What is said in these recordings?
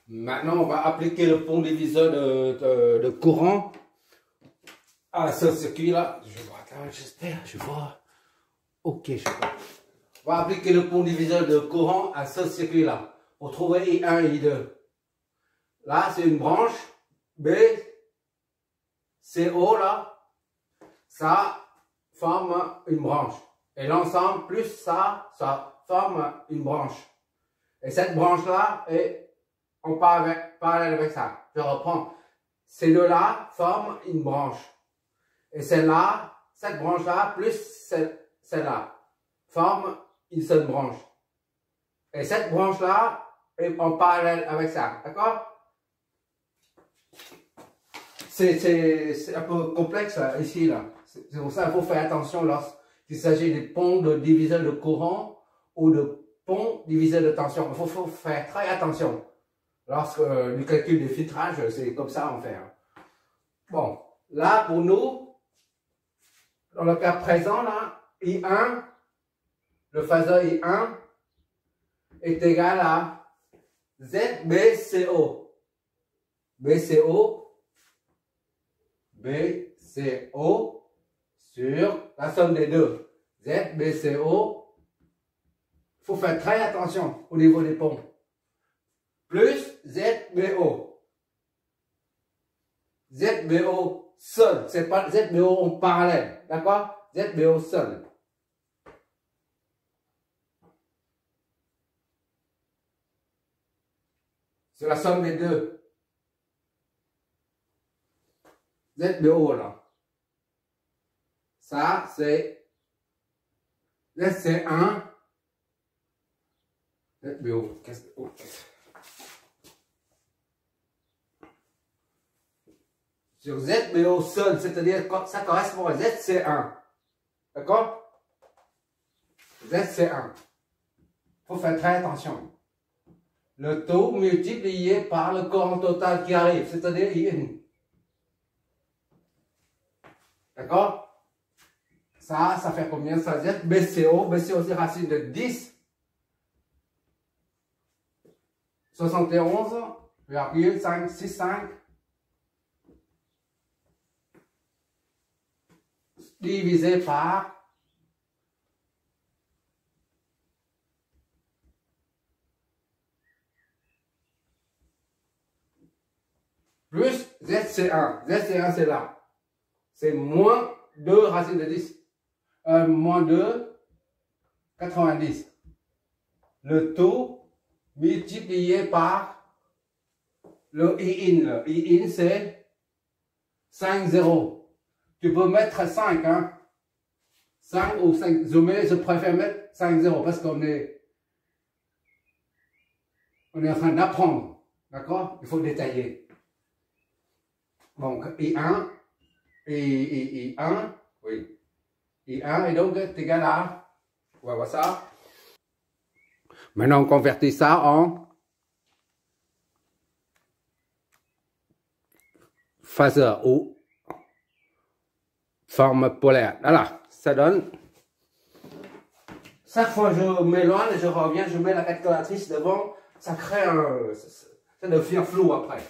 Maintenant, on va appliquer le pont diviseur de courant à ce circuit-là. Je vois, j'espère, je vois. Ok, je vois. On va appliquer le pont diviseur de courant à ce circuit-là pour trouver I1 et I2. Là, c'est une branche B, CO là, ça forme une branche. Et l'ensemble plus ça forme une branche. Et cette branche-là est en parallèle avec ça. Je reprends. Ces deux-là forment une branche. Et celle-là, cette branche-là, plus celle-là, forment une seule branche. Et cette branche-là est en parallèle avec ça. D'accord? C'est un peu complexe là, ici. Là. C'est pour ça qu'il faut faire attention lorsqu'il s'agit des ponts de diviseur de courant ou de ponts diviseur de tension. Il faut faire très attention. Lorsque le calcul de filtrage, c'est comme ça en fait. Bon, là pour nous, dans le cas présent, là, I1, le phaseur I1 est égal à ZBCO. BCO sur la somme des deux. ZBCO, il faut faire très attention au niveau des ponts. Plus ZBO. ZBO seul, c'est pas ZBO en parallèle, d'accord? ZBO seul. C'est la somme des deux. ZBO là. Ça, c'est ZC1. ZBO. Sur ZBO seul, c'est-à-dire que ça correspond à ZC1. D'accord? ZC1. Il faut faire très attention. Le taux multiplié par le courant total qui arrive, c'est-à-dire IN. D'accord? Ça fait combien? Ça veut dire BCO. BCO, c'est racine de 10. 71,565 divisé par plus ZC1. ZC1, c'est là. C'est moins 2 racine de 10. Moins 2, 90. Le taux multiplié par le I-IN. Le I-IN, c'est 5, 0. Tu peux mettre 5, hein. 5 ou 5. Je préfère mettre 5, 0 parce qu'on est en train d'apprendre. D'accord? Il faut détailler. Donc, I1 et I1, oui. I1 est donc égal à, on va voir ça. Maintenant, on convertit ça en phaseur ou forme polaire. Voilà, ça donne. Chaque fois que je m'éloigne, je reviens, je mets la calculatrice devant, ça crée un. Ça devient flou après.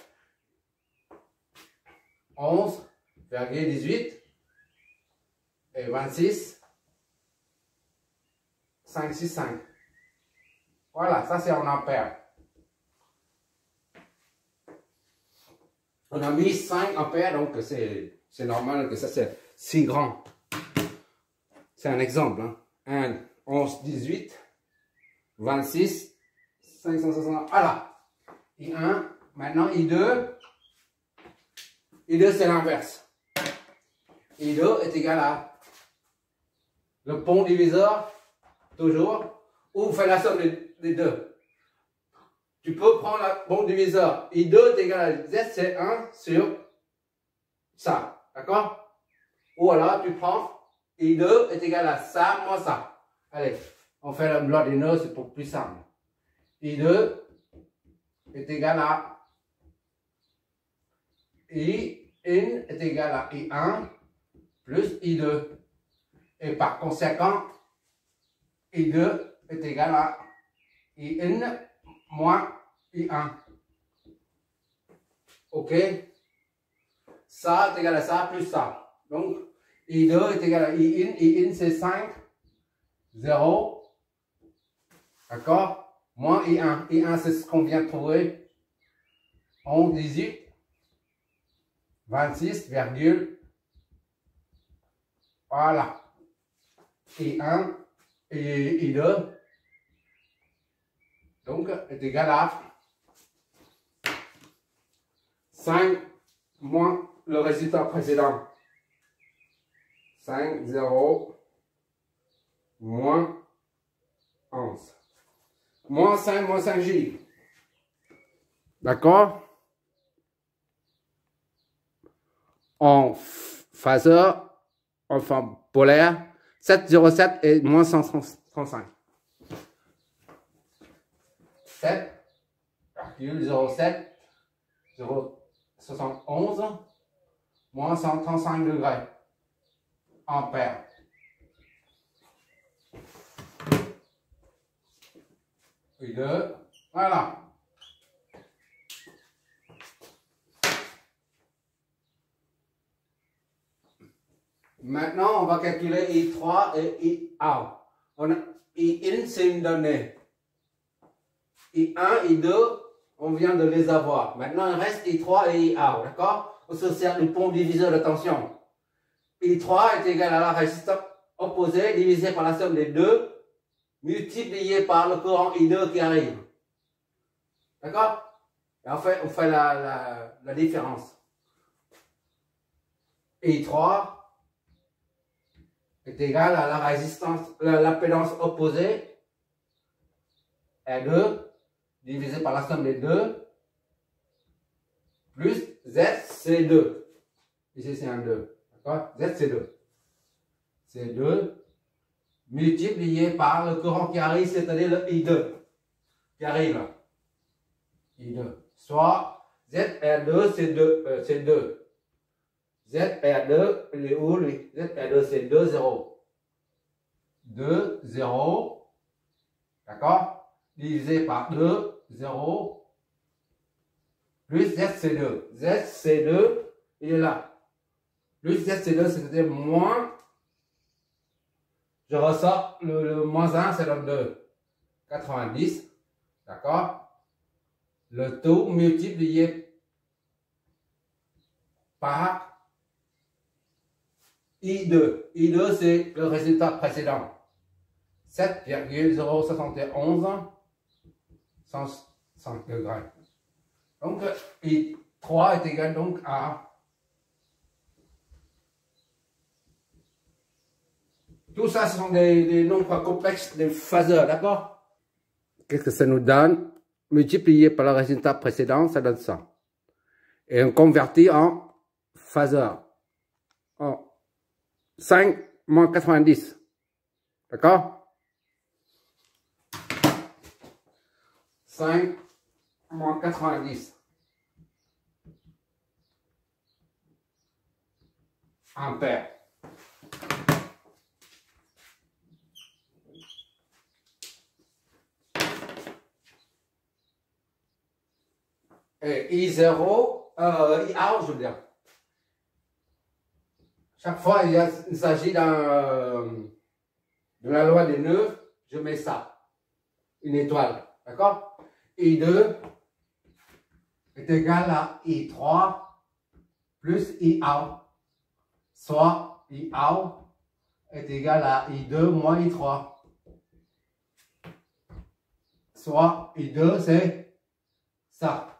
11,18 et 26, 565. Voilà, ça c'est en ampères. On a mis 5 ampères, donc c'est normal que ça c'est si grand. C'est un exemple. Hein. 1, 11, 18, 26, 560. Voilà. I1, maintenant I2. I2 c'est l'inverse. I2 est égal à le pont diviseur, toujours, ou vous faites la somme des deux. Tu peux prendre le pont diviseur. I2 est égal à ZC1 sur ça. D'accord? Ou alors tu prends I2 est égal à ça moins ça. Allez, on fait le bloc des nœuds, c'est pour plus simple. I2 est égal à I1 est égal à I1 plus I2. Et par conséquent, I2 est égal à I1 moins I1. OK? Ça est égal à ça plus ça. Donc, I2 est égal à I1. I1, c'est 5, 0. D'accord? Moins I1. I1, c'est ce qu'on vient de trouver. 11, 18, 26, virgule. Voilà. I1 et I2. Donc, est égal à 5 moins le résultat précédent. 5, 0, moins 11. Moins 5J. D'accord? En phaseur, en forme polaire, 7,07 et moins 135. 7,07, 0,71, moins 135 degrés. Ampères. Et 2, voilà. Maintenant, on va calculer I3 et I1. I1, c'est une donnée. I1, I2, on vient de les avoir. Maintenant, il reste I3 et I1, d'accord? On se sert du pont diviseur de tension. I3 est égal à la résistance opposée divisée par la somme des deux, multiplié par le courant I2 qui arrive. D'accord? Et en fait, on fait la différence. I3 est égal à la résistance, l'impédance opposée, R2, divisé par la somme des deux, plus ZC2. Ici, c'est un 2. D'accord? ZC2. C2 multiplié par le courant qui arrive, c'est-à-dire le I2 qui arrive là. I2. Soit ZR2, c'est 2. ZR2, il est où lui? ZR2, c'est 2, 0. 2, 0. D'accord? Divisé par 2, 0. Plus ZC2. ZC2, il est là. Plus ZC2, c'est-à-dire moins. Je ressors le moins 1, c'est le 2. 90. D'accord? Le tout multiplié par I2. I2, c'est le résultat précédent. 7,071 105 degrés. Donc, I3 est égal donc à... Tout ça, ce sont des nombres complexes, des phaseurs, d'accord? Qu'est-ce que ça nous donne? Multiplié par le résultat précédent, ça donne ça. Et on convertit en phaseur. En 5 moins 90. D'accord? 5 moins 90. Ampères. Et I0, I1, je veux dire. Chaque fois, il s'agit de la loi des nœuds, je mets ça. Une étoile. D'accord? I2 est égal à I3 plus I1. Soit I1 est égal à I2 moins I3. Soit I2, c'est ça.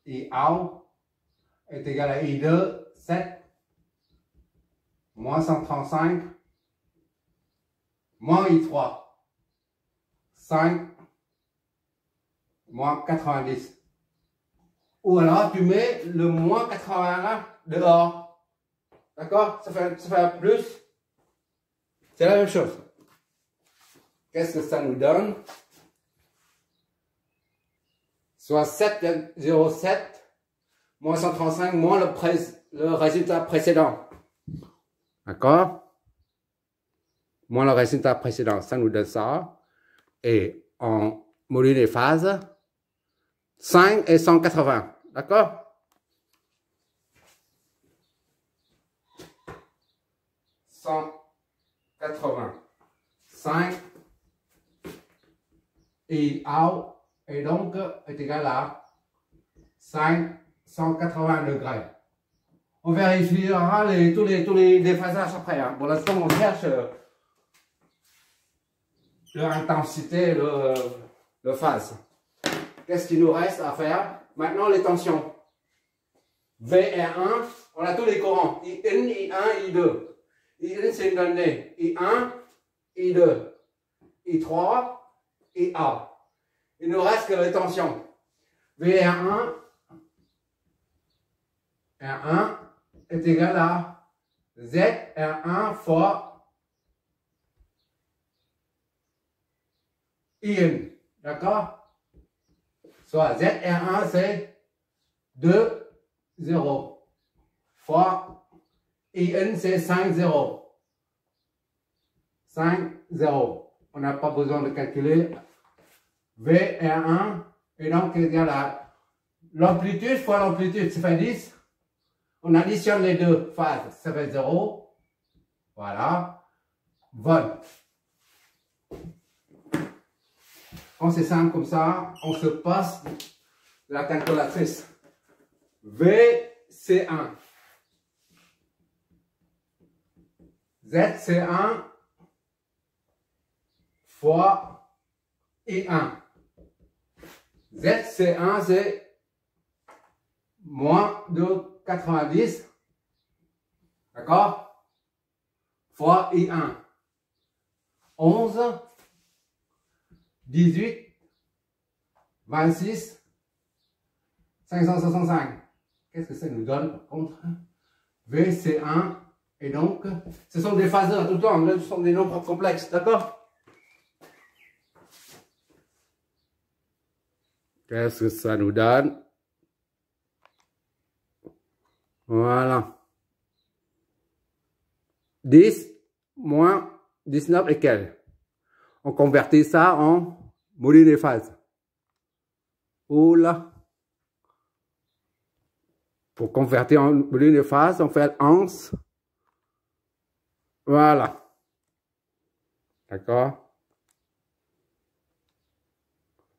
I1 est égal à I2, 7, moins 135, moins I3, 5, moins 90. Ou alors tu mets le moins 81 dehors. D'accord? Ça fait un plus. C'est la même chose. Qu'est-ce que ça nous donne? Soit 7,07 moins 135 moins le résultat précédent. D'accord? Moins le résultat précédent, ça nous donne ça. Et en module des phases, 5 et 180. D'accord? $185 I out et donc est égal à 180 degrés. On vérifiera tous les déphasages après. Hein. Pour l'instant, on cherche l'intensité, le phase. Qu'est-ce qu'il nous reste à faire? Maintenant, les tensions. VR1, on a tous les courants. I1, I1, I2. I1, c'est une donnée. I1, I2. I3, IA. Il nous reste que les tensions. VR1, R1 est égal à ZR1 fois IN. D'accord? Soit ZR1 c'est 2, 0 fois IN c'est 5, 0. 5, 0. On n'a pas besoin de calculer. VR1 est donc égal à l'amplitude fois l'amplitude, ça fait 10. On additionne les deux phases, ça fait 0. Voilà. Volt. Quand c'est simple comme ça, on se passe de la calculatrice. VC1. ZC1 fois I1. ZC1 c'est moins de 90, d'accord, fois I1. 11, 18, 26, 565. Qu'est-ce que ça nous donne par contre? VC1, et donc, ce sont des phaseurs tout le temps, ce sont des nombres complexes, d'accord? Qu'est-ce que ça nous donne? Voilà. 10 moins 19 et quel? On convertit ça en module des phases. Oula. Pour convertir en module des phases, on fait 11. Voilà. D'accord?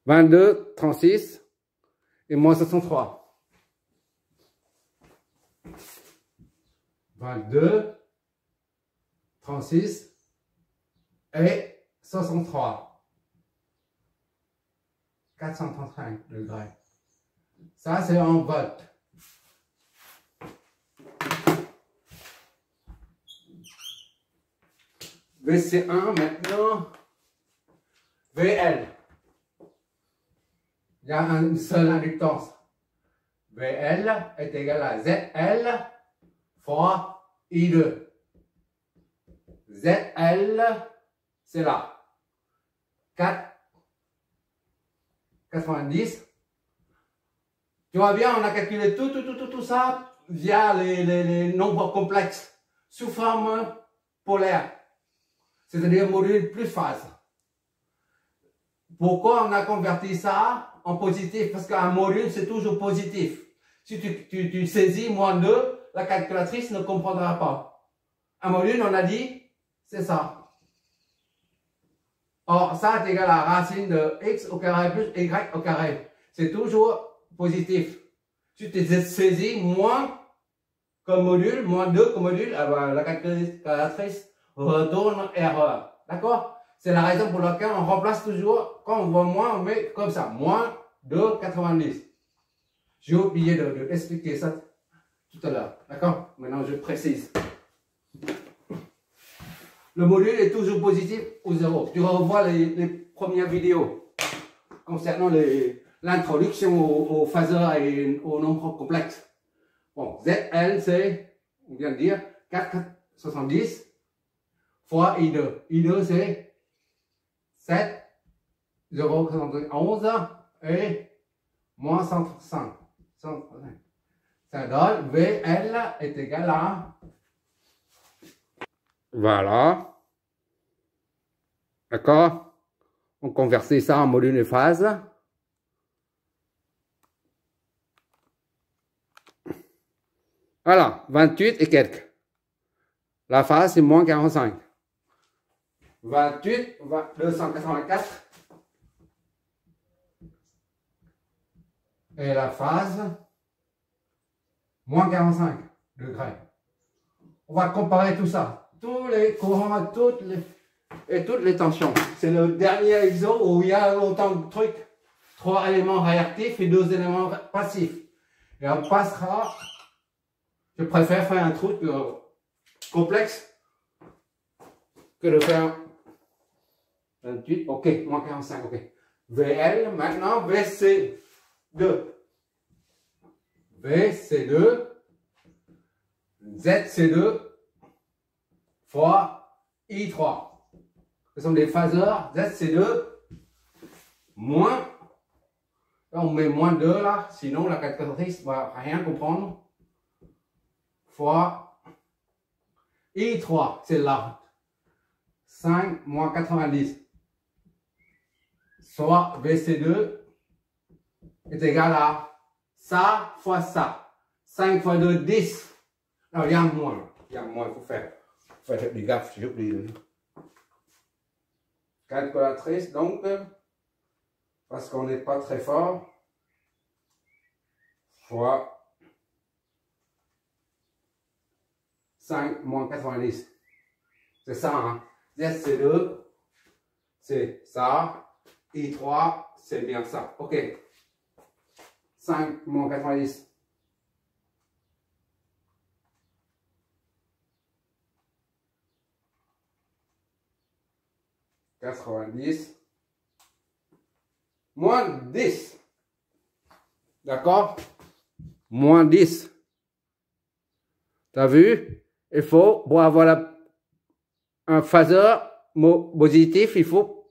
22, 36 et moins 63. 22, 36 et 63. 435 degrés. Ça, c'est en volt. VC1 maintenant. VL. Il y a une seule inductance. VL est égal à ZL fois I2. ZL, c'est là. 4,90. Tu vois bien, on a calculé tout ça via les nombres complexes sous forme polaire. C'est-à-dire module plus phase. Pourquoi on a converti ça en positif? Parce qu'un module, c'est toujours positif. Si tu saisis moins 2, la calculatrice ne comprendra pas. Un module, on a dit, c'est ça. Or, ça est égal à racine de x au carré plus y au carré. C'est toujours positif. Si tu saisis moins comme module, moins 2 comme module, la calculatrice retourne erreur. D'accord? C'est la raison pour laquelle on remplace toujours, quand on voit moins, on met comme ça, moins 2,90. J'ai oublié de expliquer ça tout à l'heure. D'accord? Maintenant, je précise. Le module est toujours positif ou 0. Tu revois les premières vidéos concernant l'introduction aux phaseurs et aux nombres complexes. Bon, ZL, c'est, on vient de dire, 4,70 fois I2. I2, c'est 7,011 et moins 105. Ça donne VL est égal à... Voilà. D'accord? On convertit ça en module de phase. Voilà, 28 et quelques. La phase, c'est moins 45. 28, 284. Et la phase, moins 45 degrés. On va comparer tout ça. Tous les courants et toutes les tensions. C'est le dernier exo où il y a autant de trucs. 3 éléments réactifs et 2 éléments passifs. Et on passera. Je préfère faire un truc complexe que de faire 28. Ok, moins 45. Ok. VL, maintenant VC2. VC2. ZC2 fois I3. Ce sont des phaseurs. ZC2 moins. Là, on met moins 2 là, sinon la calculatrice ne va rien comprendre. Fois I3, c'est là. 5 moins 90. Soit VC2 est égal à ça fois ça. 5 fois 2, 10. Alors, il y a un moins. Il y a un moins, il faut faire des gaffes, j'ai oublié. Calculatrice, donc, parce qu'on n'est pas très fort, fois 5 moins 90. C'est ça, hein. ZC2, c'est ça. I3, c'est bien ça. Ok. 5 moins 90. 90 moins 10. D'accord? Moins 10. T'as vu? Il faut, pour avoir un phaseur positif, il faut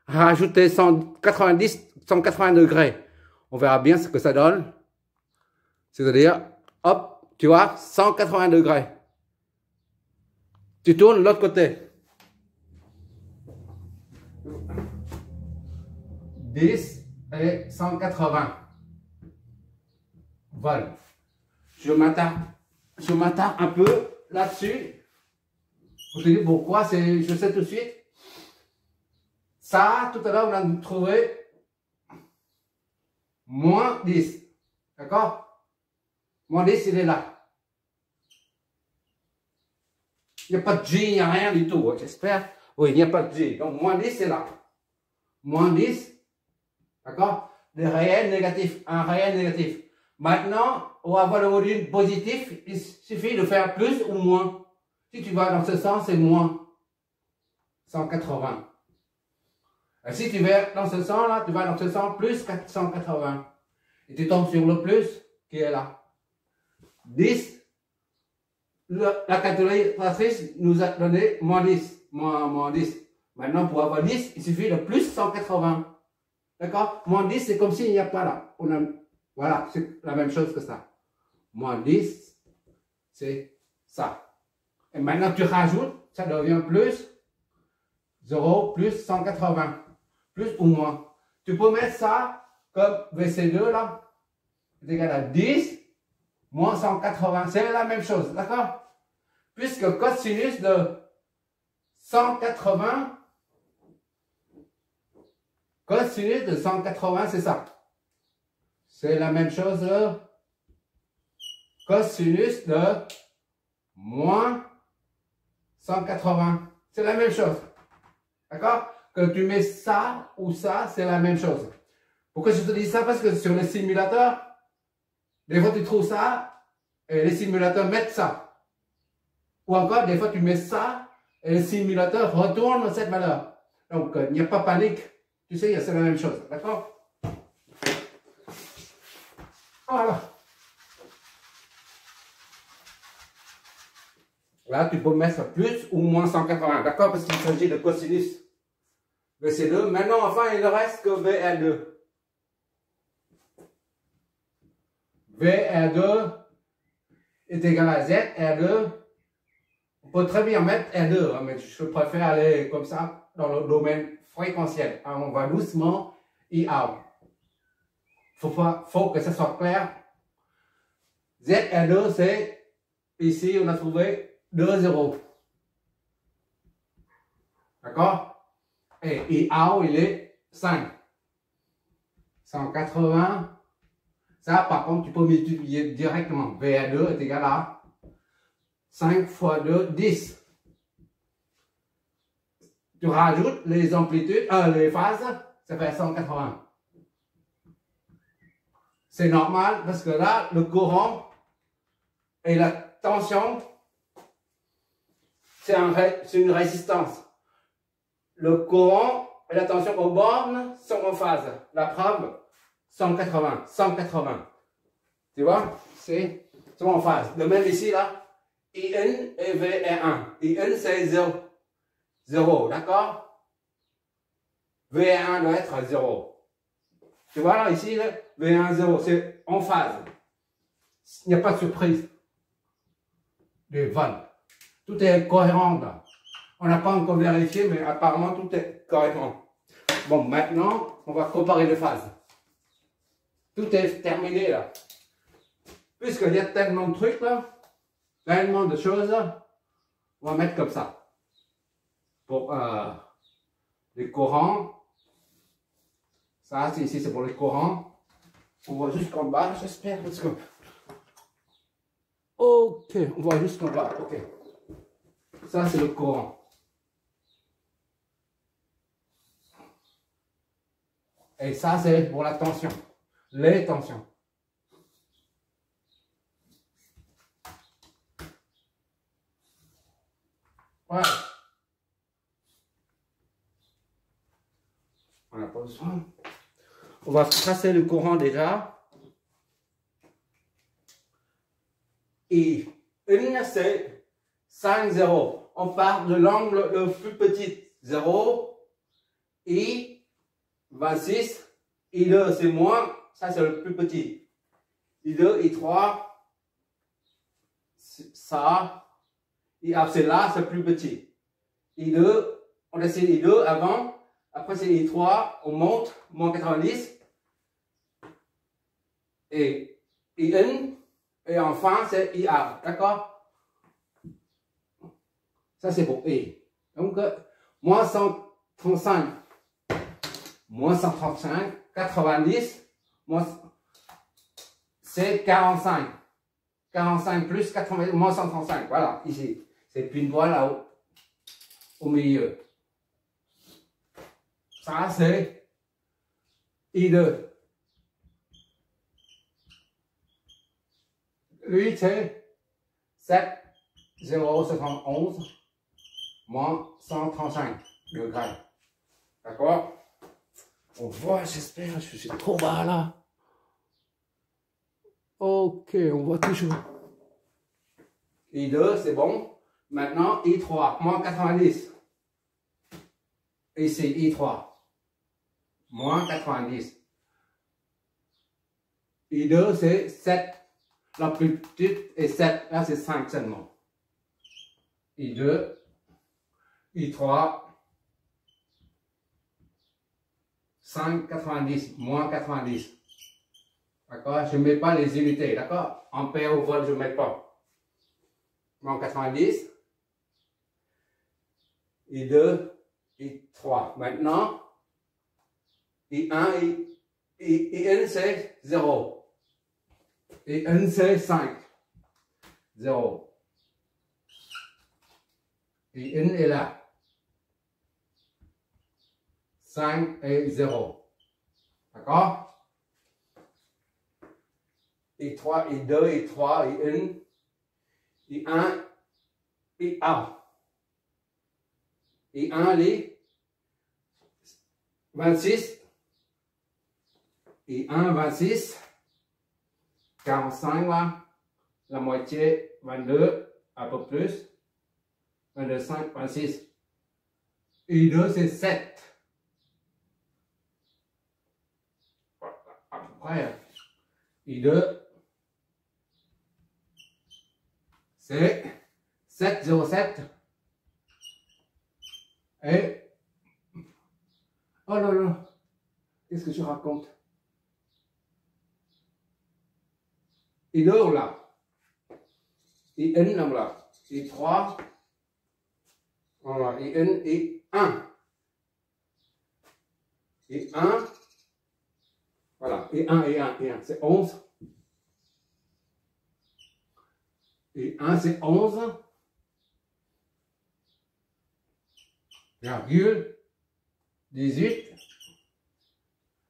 rajouter 180 degrés. On verra bien ce que ça donne. C'est-à-dire, hop, tu vois, 180 degrés. Tu tournes de l'autre côté. 10 et 180 volts. Je m'attarde un peu là-dessus. Pour te dire pourquoi, je sais tout de suite. Ça, tout à l'heure, on a trouvé moins 10. D'accord? Moins 10, il est là. Il n'y a pas de G, il n'y a rien du tout. J'espère. Oui, il n'y a pas de G. Donc, moins 10, c'est là. Moins 10. D'accord? Des réels négatifs. Un réel négatif. Maintenant, on va avoir le volume positif. Il suffit de faire plus ou moins. Si tu vas dans ce sens, c'est moins 180. Et si tu vas dans ce sens-là, tu vas dans ce sens plus 480. Et tu tombes sur le plus qui est là. 10. La calculatrice nous a donné moins 10. Moins 10. Maintenant, pour avoir 10, il suffit de plus 180. D'accord? Moins 10, c'est comme s'il n'y a pas là. Voilà, c'est la même chose que ça. Moins 10, c'est ça. Et maintenant, tu rajoutes, ça devient plus 0 plus 180. Plus ou moins. Tu peux mettre ça comme VC2 là. C'est égal à 10 moins 180. C'est la même chose. D'accord? Puisque cosinus de 180. Cosinus de 180, c'est ça. C'est la même chose. Cosinus de moins 180. C'est la même chose. D'accord? Que tu mets ça ou ça, c'est la même chose. Pourquoi je te dis ça? Parce que sur les simulateurs, des fois tu trouves ça et les simulateurs mettent ça. Ou encore, des fois tu mets ça et les simulateurs retournent cette valeur. Donc, il n'y a pas panique. Tu sais, c'est la même chose. D'accord? Voilà. Là, tu peux mettre plus ou moins 180. D'accord? Parce qu'il s'agit de cosinus. VC2. Maintenant, enfin, il ne reste que VR2. VR2 est égal à Z, R2. On peut très bien mettre R2, hein, mais je préfère aller comme ça dans le domaine fréquentiel. Hein, on va doucement y out. Faut que ça soit clair. ZR2, c'est Ici, on a trouvé 2 zéros. D'accord? Et IAO, il est 5. 180. Ça, par contre, tu peux multiplier directement. VA2 est égal à 5 fois 2, 10. Tu rajoutes les amplitudes, les phases, ça fait 180. C'est normal parce que là, le courant et la tension, c'est une résistance. Le courant et la tension aux bornes sont en phase. La preuve, 180, 180. Tu vois, c'est en phase. De même ici, là, IN et VE1. IN, c'est 0. 0, d'accord? VE1 doit être 0. Tu vois, là, ici, là, VE1, 0, c'est en phase. Il n'y a pas de surprise. Des vols. Tout est cohérent, là. On n'a pas encore vérifié, mais apparemment, tout est cohérent. Bon, maintenant, on va comparer les phases. Tout est terminé, là. Puisqu'il y a tellement de trucs, là, tellement de choses, on va mettre comme ça. Pour les courants. Ça, ici, c'est pour les courants. On voit jusqu'en bas, j'espère. Ok, on voit jusqu'en bas. Ok. Ça, c'est le courant. Et ça, c'est pour la tension. Les tensions. Voilà. On n'a pas besoin. On va tracer le courant déjà. Et une, c'est 5, 0. On part de l'angle le plus petit. 0. Et 26. I2, c'est moins. Ça, c'est le plus petit. I2, I3. Ça. I1, c'est là, c'est le plus petit. I2, on a essayé I2 avant. Après, c'est I3, on monte, moins 90. Et IN. Et enfin, c'est IA. D'accord? Ça, c'est pour I. Donc, moins 135. Moins 135. 90. C'est 45. 45 plus 80, moins 135. Voilà, ici. C'est puis une voie là-haut. Au milieu. Ça, c'est I2. Lui, c'est 7, 0, 71, moins 135 degrés. D'accord? On voit, j'espère, je suis trop bas là. Ok, on voit toujours. I2, c'est bon. Maintenant, I3, moins 90. Ici, I3. Moins 90. I2, c'est 7. La plus petite est 7. Là, c'est 5 seulement. I2. I3. 5, 90. Moins 90. D'accord? Je ne mets pas les unités. D'accord? Ampère ou volt, je ne mets pas. Moins 90. I2. I3. Maintenant, I1, IN, c'est 0. Et N, c'est 5. 0. Et N est là. 5 et 0. D'accord? Et 3, et 2, et 3, et N, et 1, et A. Et 1, les 26. Et 1, 26. 45 là, la moitié, 22, un peu plus, 22, 5, 26. I2, c'est 7. À peu près. I2, c'est 7, 0, 7. Et, oh là là, qu'est-ce que je raconte? I2 là. et 1, voilà, et 3, voilà, et 1, et 1. Et 1, voilà, et 1, et 1, et 1, c'est 11. Et 1, c'est 11. Virgule 18.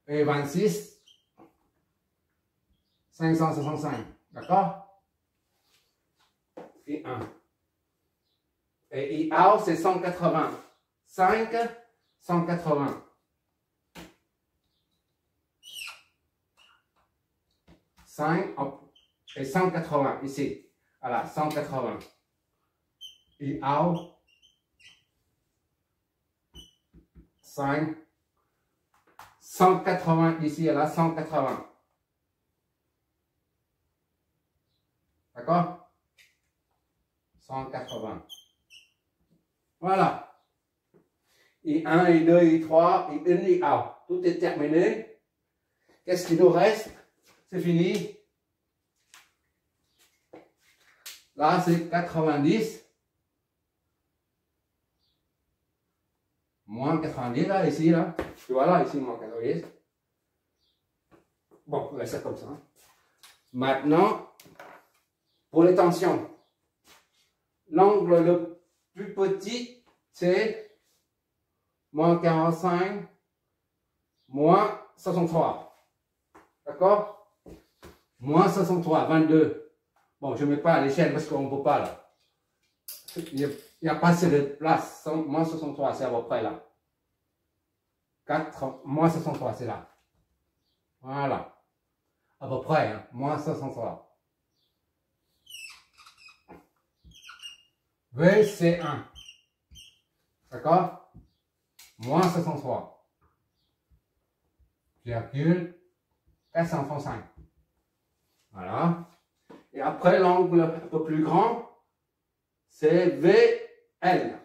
Et 26. 565. D'accord? Et 1. Et IAO, c'est 180. 5, 180. 5 et 180 ici. Voilà, 180. IAO. 5. 180 ici, là, 180. D'accord? 180. Voilà. Et 1, et 2, et 3, et 1, et A. Tout est terminé. Qu'est-ce qui nous reste? C'est fini. Là, c'est 90. Moins 90, là, ici, là. Tu vois, là, ici, moins 90. Bon, on laisse ça comme ça. Maintenant, pour les tensions, l'angle le plus petit, c'est moins 45, moins 63. D'accord? Moins 63, 22. Bon, je ne mets pas à l'échelle parce qu'on ne peut pas là. Il n'y a pas assez de place. Moins 63, c'est à peu près là. 4, moins 63, c'est là. Voilà. À peu près, hein, moins 63. V, c'est 1. D'accord? Moins 63. Virgule 435. Voilà. Et après, l'angle un peu plus grand, c'est VL.